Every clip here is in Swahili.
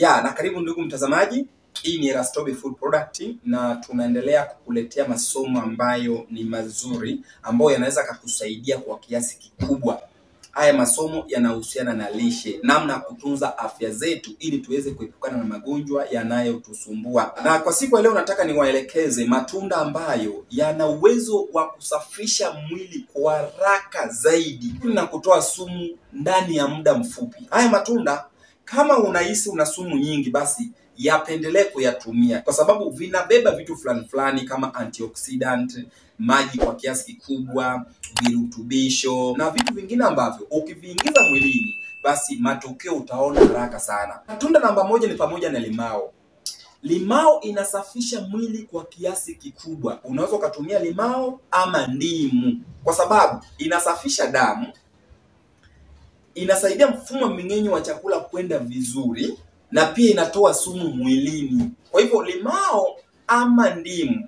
Na karibu ndugu mtazamaji. Hii ni Erastobe Food Product na tunaendelea kukuletea masomo ambayo ni mazuri ambayo yanaweza kukusaidia kwa kiasi kikubwa. Haya masomo yanahusiana na lishe, namna kutunza afya zetu ili tuweze kuepukana na magonjwa yanayotusumbua. Na kwa siku ya leo nataka niwaelekeze matunda ambayo yana uwezo wa kusafisha mwili kwa haraka zaidi na kutoa sumu ndani ya muda mfupi. Haya matunda kama unahisi una sumu nyingi, basi yapendelee kuyatumia kwa sababu vinabeba vitu fulani kama antioxidant, maji kwa kiasi kikubwa, virutubisho na vitu vingine ambavyo ukiviingiza mwilini basi matokeo utaona haraka sana. Tunda namba moja ni pamoja na limao. Limao inasafisha mwili kwa kiasi kikubwa. Unaweza kutumia limao ama ndimu kwa sababu inasafisha damu, inasaidia mfumo wa mmeng'enyo wa chakula kwenda vizuri na pia inatoa sumu mwilini. Kwa hivyo limao ama ndimu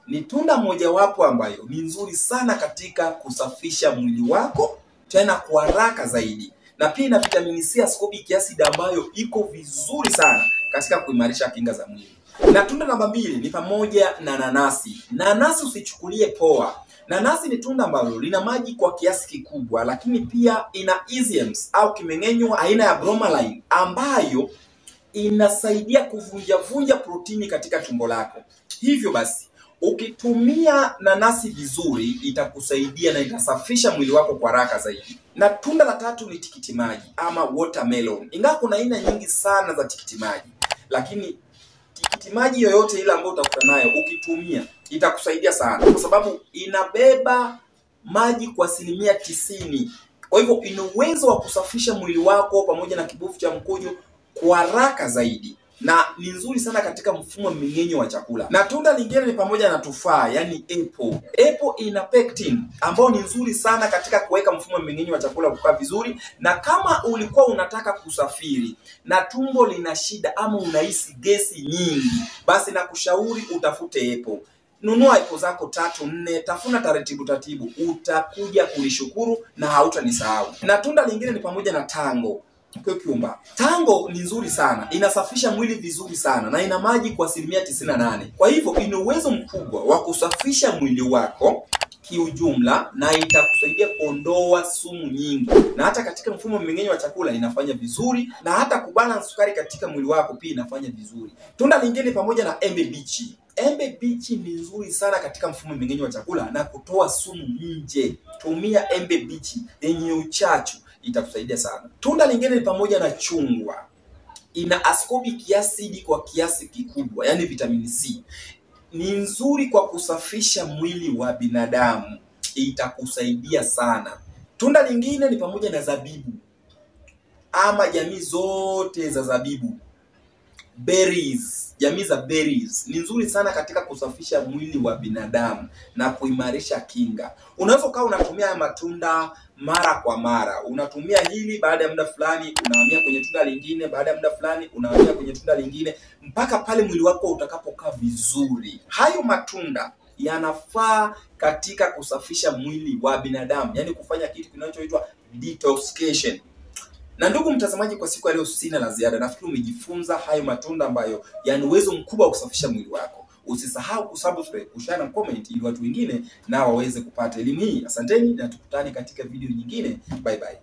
ni tunda mojawapo ambayo ni nzuri sana katika kusafisha mwili wako tena kwa haraka zaidi. Na pia ina vitamini C ascorbic acid ambayo iko vizuri sana katika kuimarisha kinga za mwili. Na tunda namba 2 ni pamoja na nanasi. Nanasi usichukulie poa. Nanasi ni tunda ambalo lina maji kwa kiasi kikubwa, lakini pia ina enzymes au kimeng'enyo aina ya bromelain ambayo inasaidia kuvunja protini katika tumbo lako. Hivyo basi ukitumia nanasi vizuri itakusaidia na itasafisha mwili wako kwa haraka zaidi. Na tunda la 3 ni tikiti maji ama watermelon. Ingawa kuna aina nyingi sana za tikiti maji, lakini tikiti maji yoyote ile ambayo utakuta nayo ukitumia itakusaidia sana kwa sababu inabeba maji kwa 90%. Kwa hivyo ina uwezo wa kusafisha mwili wako pamoja na kibofu cha mkojo kwa haraka zaidi na ni nzuri sana katika mfumo wa mmeng'enyo wa chakula. Na tunda lingine ni pamoja na tufaa, yani apple. Apple ina pectin ambayo ni nzuri sana katika kuweka mfumo wa mmeng'enyo wa chakula kukaa vizuri. Na kama ulikuwa unataka kusafiri na tumbo lina shida ama unahisi gesi nyingi, basi nakushauri utafute apple. Nunua apple zako 3-4, tafuna taratibu, utakuja kunishukuru na hautanisahau. Na tunda lingine ni pamoja na tango. Cucumber. Tango ni nzuri sana, inasafisha mwili vizuri sana na ina maji kwa 98%. Kwa hivyo ina uwezo mkubwa wa kusafisha mwili wako kiujumla na itakusaidia kuondoa sumu nyingi. Na hata katika mfumo mmeng'enyo wa chakula inafanya vizuri na hata kubalance sukari katika mwili wako pia inafanya vizuri. Tunda lingine pamoja na embe bichi. Embe bichi ni nzuri sana katika mfumo mmeng'enyo wa chakula na kutoa sumu nje. Tumia embe bichi yenye uchachu, itakusaidia sana. Tunda lingine ni pamoja na chungwa. Ina ascorbic acid kwa kiasi kikubwa, yani vitamini C. Ni nzuri kwa kusafisha mwili wa binadamu, itakusaidia sana. Tunda lingine ni pamoja na zabibu ama jamii zote za zabibu. Berries, jamii za berries ni nzuri sana katika kusafisha mwili wa binadamu na kuimarisha kinga. Unaweza ukawa unatumia haya matunda mara kwa mara. Unatumia hili, baada ya muda fulani unahamia kwenye tunda lingine, baada ya muda fulani unahamia kwenye tunda lingine mpaka pale mwili wako utakapokaa vizuri. Hayo matunda yanafaa katika kusafisha mwili wa binadamu, yani kufanya kitu kinachoitwa detoxification. Na ndugu mtazamaji, kwa siku ya leo sina la ziada. Nafikiri umejifunza hayo matunda ambayo yana uwezo mkubwa wa kusafisha mwili wako. Usisahau kusubscribe, kushare na comment ili watu wengine nao waweze kupata elimu hii. Asanteni na tukutane katika video nyingine. Bye bye.